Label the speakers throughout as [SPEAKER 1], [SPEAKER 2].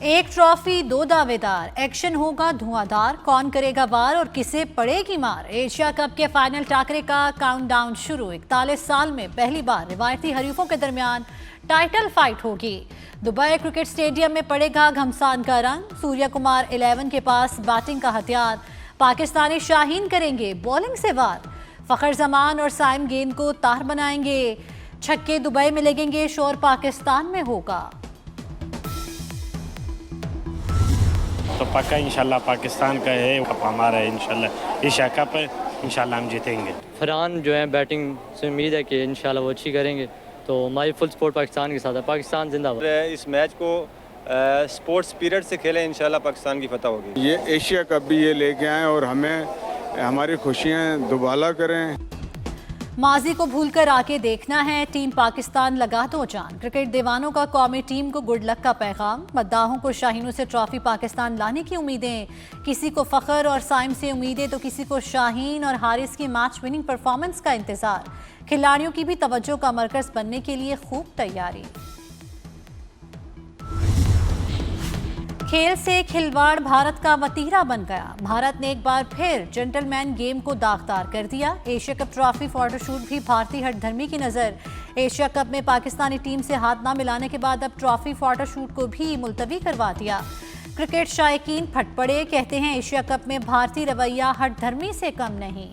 [SPEAKER 1] एक ट्रॉफी दो दावेदार, एक्शन होगा धुआंधार, कौन करेगा वार और किसे पड़ेगी मार। एशिया कप के फाइनल टाकरे का काउंटडाउन शुरू। 41 साल में पहली बार रिवायती हरीफों के दरमियान टाइटल फाइट होगी। दुबई क्रिकेट स्टेडियम में पड़ेगा घमसान का रंग। सूर्या कुमार 11 के पास बैटिंग का हथियार, पाकिस्तानी शाहीन करेंगे बॉलिंग से वार। फखर जमान और साइम गेंद को तार बनाएंगे, छक्के दुबई में लगेंगे, शोर पाकिस्तान में होगा।
[SPEAKER 2] तो पक्का इंशाल्लाह पाकिस्तान का है, कप हमारा है इंशाल्लाह। एशिया कप है, इंशाल्लाह हम जीतेंगे।
[SPEAKER 3] फरहान जो है बैटिंग से उम्मीद है कि इंशाल्लाह वो अच्छी करेंगे, तो हमारी फुल सपोर्ट पाकिस्तान के साथ है। पाकिस्तान जिंदाबाद।
[SPEAKER 4] इस मैच को स्पोर्ट्स स्पिरिट से खेलें, इंशाल्लाह पाकिस्तान की फतह होगी।
[SPEAKER 5] ये एशिया कप भी ये लेके आएँ और हमें हमारी खुशियाँ दुबाला करें।
[SPEAKER 1] माजी को भूलकर आके देखना है, टीम पाकिस्तान लगा दो जान। क्रिकेट दीवानों का कौमी टीम को गुड लक का पैगाम। मद्दाहों को शाहीनों से ट्रॉफी पाकिस्तान लाने की उम्मीदें। किसी को फखर और साइम से उम्मीदें तो किसी को शाहीन और हारिस की मैच विनिंग परफॉर्मेंस का इंतजार। खिलाड़ियों की भी तवज्जो का मरकज बनने के लिए खूब तैयारी। खेल से खिलवाड़ भारत का वतीरा बन गया। भारत ने एक बार फिर जेंटलमैन गेम को दागदार कर दिया। एशिया कप ट्रॉफी फोटोशूट भी भारतीय हठधर्मी की नजर। एशिया कप में पाकिस्तानी टीम से हाथ ना मिलाने के बाद अब ट्रॉफी फोटोशूट को भी मुलतवी करवा दिया। क्रिकेट शायकीन फट पड़े, कहते हैं एशिया कप में भारतीय रवैया हठधर्मी से कम नहीं।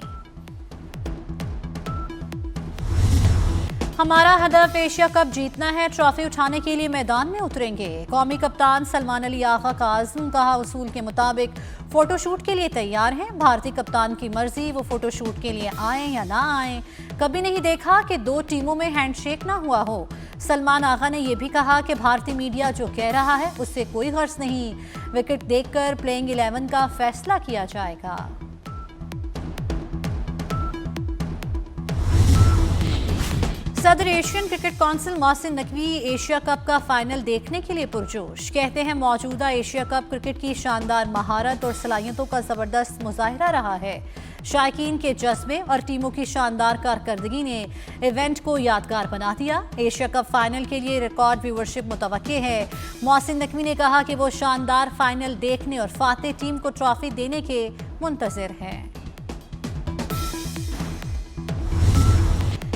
[SPEAKER 1] हमारा हदफ एशिया कप जीतना है, ट्रॉफी उठाने के लिए मैदान में उतरेंगे। कौमी कप्तान सलमान अली आगा का आज़म, कहा उसूल के मुताबिक फोटोशूट के लिए तैयार हैं। भारतीय कप्तान की मर्जी, वो फोटोशूट के लिए आए या ना आए। कभी नहीं देखा कि दो टीमों में हैंडशेक ना हुआ हो। सलमान आगा ने यह भी कहा कि भारतीय मीडिया जो कह रहा है उससे कोई गर्ज नहीं। विकेट देखकर प्लेइंग 11 का फैसला किया जाएगा। सदर Asian cricket council Mohsin Naqvi Asia cup का फाइनल देखने के लिए पुरजोश। कहते हैं मौजूदा एशिया कप क्रिकेट की शानदार महारत और सलाहियतों का जबरदस्त मुजाहिरा रहा है। शायकीन के जज्बे और टीमों की शानदार कारकर्दगी ने इवेंट को यादगार बना दिया। एशिया कप फाइनल के लिए रिकॉर्ड व्यूवरशिप मुतवक्के है। मोहसिन नकवी ने कहा कि वो शानदार फाइनल देखने और फातेह टीम को ट्रॉफी देने के मुंतजिर हैं।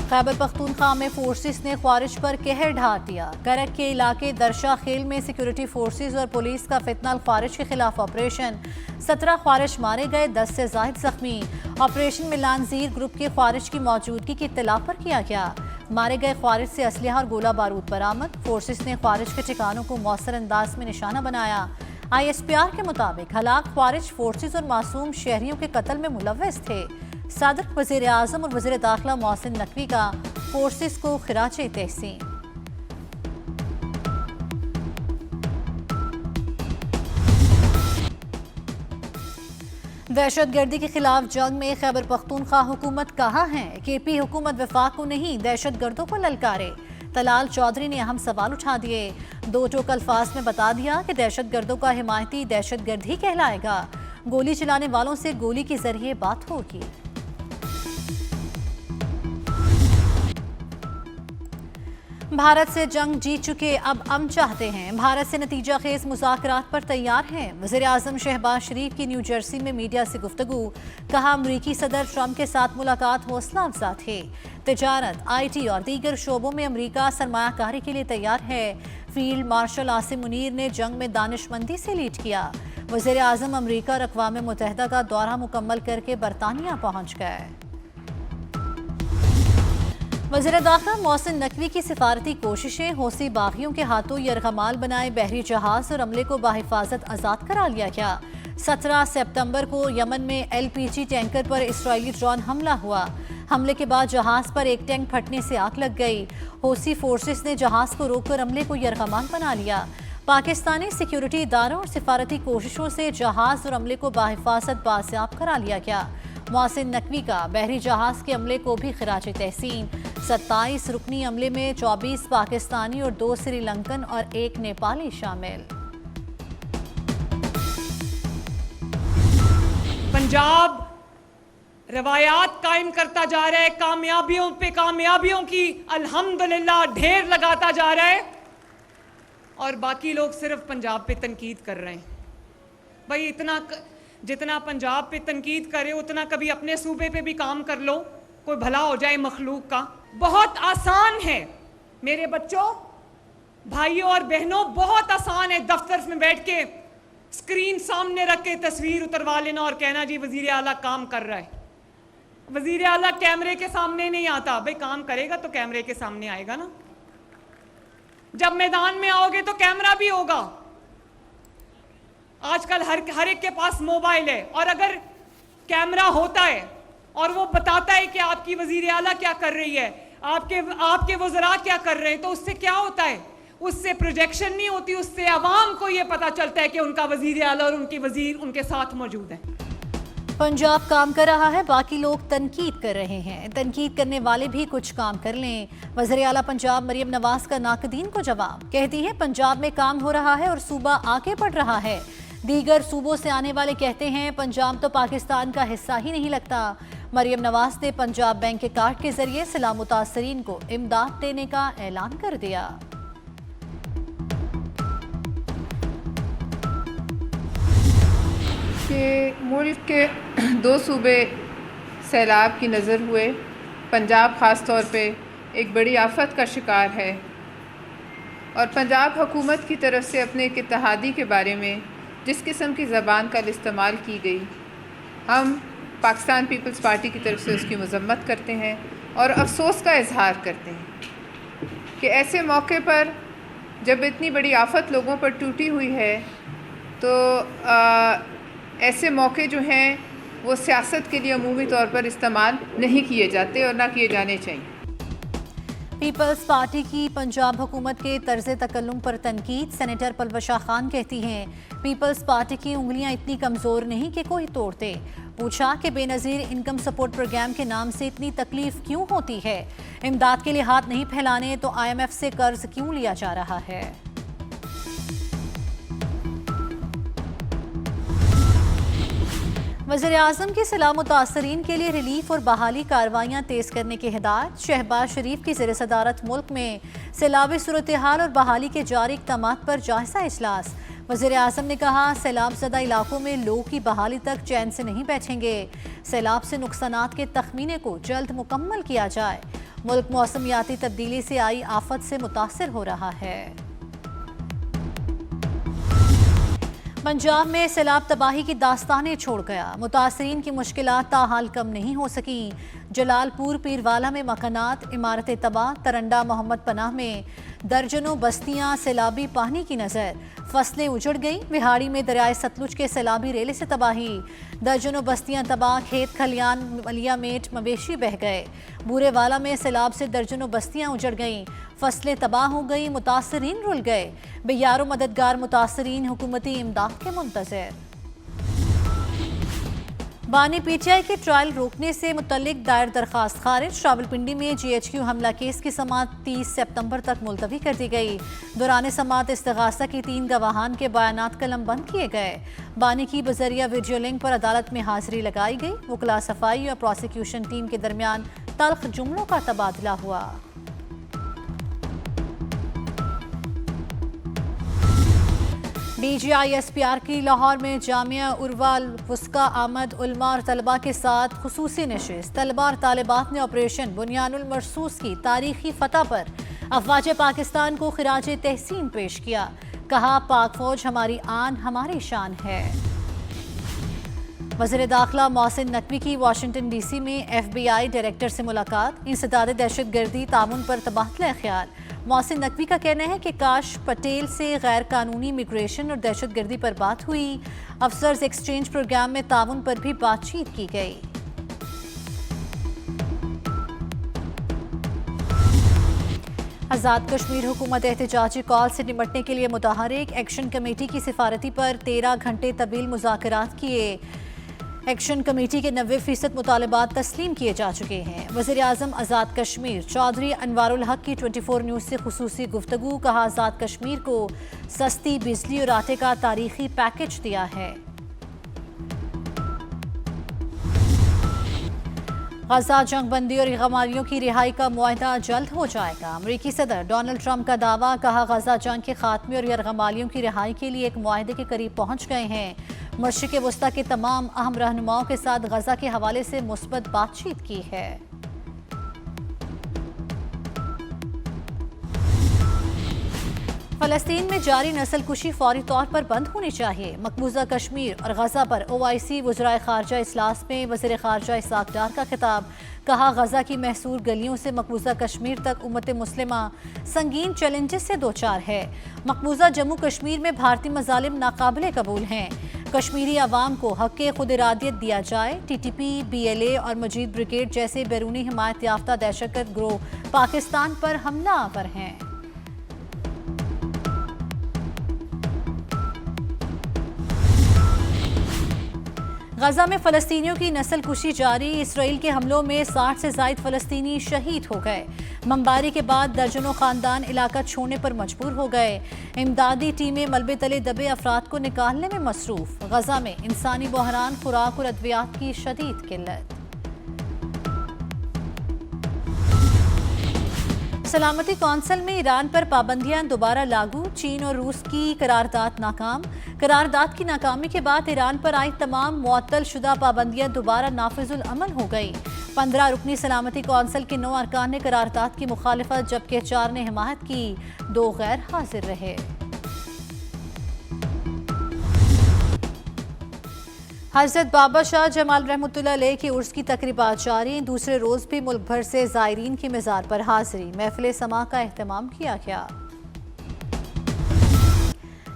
[SPEAKER 1] खैबर पख्तूनख्वा में फोर्सेस ने ख्वारिज पर कहर ढा दिया। करक के इलाके दरशा खेल में सिक्योरिटी फोर्सेस और पुलिस का फितनल ख्वारिज के खिलाफ ऑपरेशन। 17 ख्वारिज मारे गए, 10 से ज़ायद जख्मी। ऑपरेशन में लानजीर ग्रुप के ख्वारिज की मौजूदगी की इत्तला पर किया गया। मारे गए ख्वारिज से असलहा और गोला बारूद बरामद। फोर्सेस ने ख्वारिज के ठिकानों को मौसर अंदाज में निशाना बनाया। ISPR के मुताबिक हलाक ख्वारिज फोर्सेस और मासूम शहरियों के कत्ल में मुलव्वस थे। सादिक वज़ीर आज़म और वज़ीर दाखिला मोहसिन नकवी का फोर्सेस को खिराजे तहसीन। दहशतगर्दी के खिलाफ जंग में खैबर पख्तूनख्वा हुकूमत कहाँ है। KP हुकूमत वफाक को नहीं, दहशतगर्दों को ललकारे। तलाल चौधरी ने अहम सवाल उठा दिए। दो टोक अल्फाज में बता दिया कि दहशतगर्दों का हिमायती दहशतगर्द ही कहलाएगा। गोली चलाने वालों से गोली के जरिए बात होगी। भारत से जंग जीत चुके अब अमन चाहते हैं। भारत से नतीजा खेज मुज़ाकरात पर तैयार हैं। वज़ीर आज़म शहबाज शरीफ की न्यू जर्सी में मीडिया से गुफ्तगू। कहा अमरीकी सदर ट्रंप के साथ मुलाकात हौसला अफजा थे। तिजारत, IT और दीगर शोबों में अमरीका सरमायाकारी के लिए तैयार है। फील्ड मार्शल आसिम मुनीर ने जंग में दानिशमंदी से लीड किया। वज़ीर आज़म अमरीका और अक़वाम मुत्तहिदा का दौरा मुकम्मल करके बरतानिया पहुँच गए। वज़ीर दाखिला मोहसिन नकवी की सिफारती कोशिशें। हौसी बागियों के हाथों यरगमाल बनाए बहरी जहाज और अमले को बाहिफाजत आज़ाद करा लिया गया। 17 सितंबर को यमन में LPG टैंकर पर इसराइली ड्रोन हमला हुआ। हमले के बाद जहाज पर एक टैंक फटने से आग लग गई। हौसी फोर्सेस ने जहाज को रोककर अमले को यरगमाल बना लिया। पाकिस्तानी सिक्योरिटी इदारों और सिफारती कोशिशों से जहाज और अमले को बाहिफाजत बासियाब करा लिया गया। मोहसिन नकवी का बहरी जहाज के अमले को भी खिराज तहसीन। 27 रुकनी अमले में 24 पाकिस्तानी और 2 श्रीलंकन और 1 नेपाली शामिल।
[SPEAKER 6] पंजाब रवायात कायम करता जा रहा है, कामयाबियों पे कामयाबियों की अल्हम्दुलिल्लाह ढेर लगाता जा रहा है। और बाकी लोग सिर्फ पंजाब पे तनकीद कर रहे हैं। भाई जितना पंजाब पे तनकीद करे उतना कभी अपने सूबे पे भी काम कर लो, कोई भला हो जाए मखलूक का। बहुत आसान है मेरे बच्चों, भाइयों और बहनों, बहुत आसान है दफ्तर में बैठ के स्क्रीन सामने रख के तस्वीर उतरवा लेना और कहना जी वजीर आला काम कर रहा है। वजीर आला कैमरे के सामने नहीं आता, भाई काम करेगा तो कैमरे के सामने आएगा ना। जब मैदान में आओगे तो कैमरा भी होगा। आजकल हर एक के पास मोबाइल है, और अगर कैमरा होता है और वो बताता है कि आपकी वजीर आला क्या कर रही है, आपके वज़रा क्या कर रहे हैं, तो उससे क्या होता है? उससे प्रोजेक्शन नहीं होती, उससे आवाम को ये पता चलता है कि उनका वजीर आला और उनकी वजीर उनके साथ मौजूद है।
[SPEAKER 1] पंजाब काम कर रहा है, बाकी लोग तनकीद कर रहे हैं। तनकीद करने वाले भी कुछ काम कर लें। वज़ीर आला पंजाब मरियम नवाज का नाकदीन को जवाब, कहती है पंजाब में काम हो रहा है और सूबा आगे बढ़ रहा है। दीगर सूबों से आने वाले कहते हैं पंजाब तो पाकिस्तान का हिस्सा ही नहीं लगता। मरियम नवाज ने पंजाब बैंक के कार्ड के जरिए सैलाब मुतासरीन को इमदाद देने का ऐलान कर दिया।
[SPEAKER 7] कि मुल्क के 2 सूबे सैलाब की नज़र हुए, पंजाब ख़ास तौर पे एक बड़ी आफत का शिकार है, और पंजाब हुकूमत की तरफ से अपने एक इत्तेहादी के बारे में जिस किस्म की ज़बान का इस्तेमाल की गई, हम पाकिस्तान पीपल्स पार्टी की तरफ से उसकी मज़म्मत करते हैं और अफसोस का इजहार करते हैं कि ऐसे मौके पर जब इतनी बड़ी आफत लोगों पर टूटी हुई है तो ऐसे मौके जो हैं वो सियासत के लिए अमूमी तौर पर इस्तेमाल नहीं किए जाते और ना किए जाने चाहिए।
[SPEAKER 1] पीपल्स पार्टी की पंजाब हुकूमत के तर्ज तकल्लुम पर तनकीद। सेनेटर पलवशा खान कहती हैं पीपल्स पार्टी की उंगलियां इतनी कमज़ोर नहीं कि कोई तोड़ते। पूछा कि बेनज़ीर इनकम सपोर्ट प्रोग्राम के नाम से इतनी तकलीफ क्यों होती है, इमदाद के लिए हाथ नहीं फैलाने तो IMF से कर्ज क्यों लिया जा रहा है। वज़ीर-ए-आज़म की सैलाब मुतासरीन के लिए रिलीफ और बहाली कार्रवाइयाँ तेज़ करने की हिदायत। शहबाज शरीफ की ज़ेर सदारत मुल्क में सैलाबी सूरत हाल और बहाली के जारी इक़दामात पर जायज़ा इजलास। वज़ीर-ए-आज़म ने कहा सैलाब ज़दा इलाकों में लोगों की बहाली तक चैन से नहीं बैठेंगे। सैलाब से नुकसानात के तखमीने को जल्द मुकम्मल किया जाए। मुल्क मौसमियाती तब्दीली से आई आफत से मुतासिर हो रहा है। पंजाब में सैलाब तबाही की दास्तानें छोड़ गया। मुतासरीन की मुश्किलात ताहाल कम नहीं हो सकी। जलालपुर पीरवाला में मकानात इमारतें तबाह। तरंडा मोहम्मद पनाह में दर्जनों बस्तियां सैलाबी पानी की नज़र। फसलें उजड़ गईं। विहाड़ी में दरियाए सतलुज के सैलाबी रेले से तबाही। दर्जनों बस्तियां तबाह। खेत खलियान मलिया मेट मवेशी बह गए। बूरेवाला में सैलाब से दर्जनों बस्तियां उजड़ गईं। फसलें तबाह हो गई। मुतासरीन रुल गए। बेयारो मददगार मुतासरीन हुकूमती इमदाद के मुंतज़िर। बानी PTI के ट्रायल रोकने से मुतल्लिक दायर दरखास्त खारिज। रावलपिंडी में GHQ हमला केस की समाअत 30 सितंबर तक मुलतवी कर दी गई। दौरान समाअत इस्तिगासा की 3 गवाहान के बयानात कलम बंद किए गए। बानी की बजरिया वीडियो लिंक पर अदालत में हाजिरी लगाई गई। वकला सफाई और प्रोसिक्यूशन टीम के दरमियान तल्ख जुमलों का तबादला हुआ। DGI SPR की लाहौर में जामिया उर्वा वुस्का आमद उलमा और तलबा के साथ खुसूसी नशिस्त। तलबा और तालिबात ने ऑपरेशन बुनियानुल मरसूस की तारीखी फतह पर अफवाज पाकिस्तान को खिराज तहसीन पेश किया। कहा पाक फौज हमारी आन हमारी शान है। वज़ीर दाखिला मोहसिन नकवी की वाशिंगटन DC में FBI डायरेक्टर से मुलाकात। इंसदाद दहशतगर्दी ताउन पर तबादला ख्याल। मोहसिन नकवी का कहना है कि काश पटेल से गैर कानूनी इमिग्रेशन और दहशतगर्दी पर बात हुई। अफसर्स एक्सचेंज प्रोग्राम में ताउन पर भी बातचीत की गई। आज़ाद कश्मीर हुकूमत एहतजाजी कॉल से निपटने के लिए मुतहरिक। एक्शन कमेटी की सिफारती पर 13 घंटे तवील मुज़ाकरात किए। एक्शन कमेटी के 90% मुतालबात तस्लीम किए जा चुके हैं। वज़ीर-ए-आज़म आज़ाद कश्मीर चौधरी अनवारुल हक की 24 न्यूज़ से खुसूसी गुफ्तगू। कहा आज़ाद कश्मीर को सस्ती बिजली और आटे का तारीखी पैकेज दिया है। गजा जंगबंदी और गमारियों की रिहाई का मुआहदा जल्द हो जाएगा। अमरीकी सदर डोनाल्ड ट्रंप का दावा, कहा गजा जंग के खात्मे और यरगमालियों की रिहाई के लिए एक मुआहदे के करीब पहुंच गए हैं। मशरिक़ वस्ता के तमाम अहम रहनुमाओं के साथ गजा के हवाले से मुस्बत बातचीत की है। फलस्तीन में जारी नस्लकुशी फौरी तौर पर बंद होनी चाहिए। मकबूजा कश्मीर और गजा पर OIC वज़राए ख़ारजा इजलास में वज़ीर ख़ारजा इसहाक़ डार का खिताब, कहा गजा की महसूर गलियों से मकबूजा कश्मीर तक उम्मत मुस्लिमा संगीन चैलेंजेस से दो चार है। मकबूजा जम्मू कश्मीर में भारतीय मज़ालिम नाकाबिले कबूल हैं। कश्मीरी अवाम को हक़ खुद इरादियत दिया जाए। TTP, BLA और मजीद ब्रिगेड जैसे बैरूनी हिमायत याफ्ता दहशतगर्द गिरोह पाकिस्तान पर हमला आवर हैं। गजा में फ़लस्तीनियों की नस्लकुशी जारी। इसराइल के हमलों में 60 से ज़ायद फ़लस्तीनी शहीद हो गए। बमबारी के बाद दर्जनों ख़ानदान इलाका छोड़ने पर मजबूर हो गए। इमदादी टीमें मलबे तले दबे अफराद को निकालने में मसरूफ़। गजा में इंसानी बहरान, खुराक और अद्वियात की शदीद किल्लत। सलामती कौंसिल में ईरान पर पाबंदियां दोबारा लागू। चीन और रूस की करारदाद नाकाम। करारदाद की नाकामी के बाद ईरान पर आई तमाम मुअत्तल शुदा पाबंदियां दोबारा नाफिजुल अमल हो गई। 15 रुकनी सलामती कौंसिल के 9 अरकान ने करारदाद की मुखालिफत, जबकि 4 ने हिमायत की, 2 गैर हाजिर रहे। हज़रत बाबा शाह जमाल रहमतुल्लाह अलैह की उर्स की तकरीबात जारी। दूसरे रोज़ भी मुल्क भर से ज़ायरीन की मज़ार पर हाज़री। महफिल समा का एहतमाम किया गया।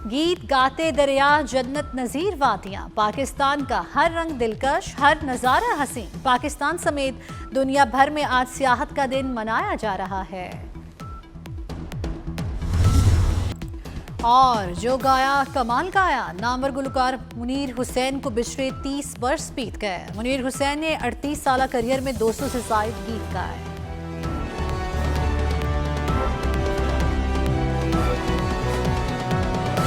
[SPEAKER 1] गीत गाते दरिया, जन्नत नज़ीर वादियाँ। पाकिस्तान का हर रंग दिलकश, हर नज़ारा हसीन। पाकिस्तान समेत दुनिया भर में आज सियाहत का दिन मनाया जा रहा है। और जो गाया कमाल गाया, नामवर गुलकार मुनीर हुसैन को बिछड़े 30 वर्ष बीत गए। मुनीर हुसैन ने 38 साल करियर में 200 से ज़ायद गीत गाए।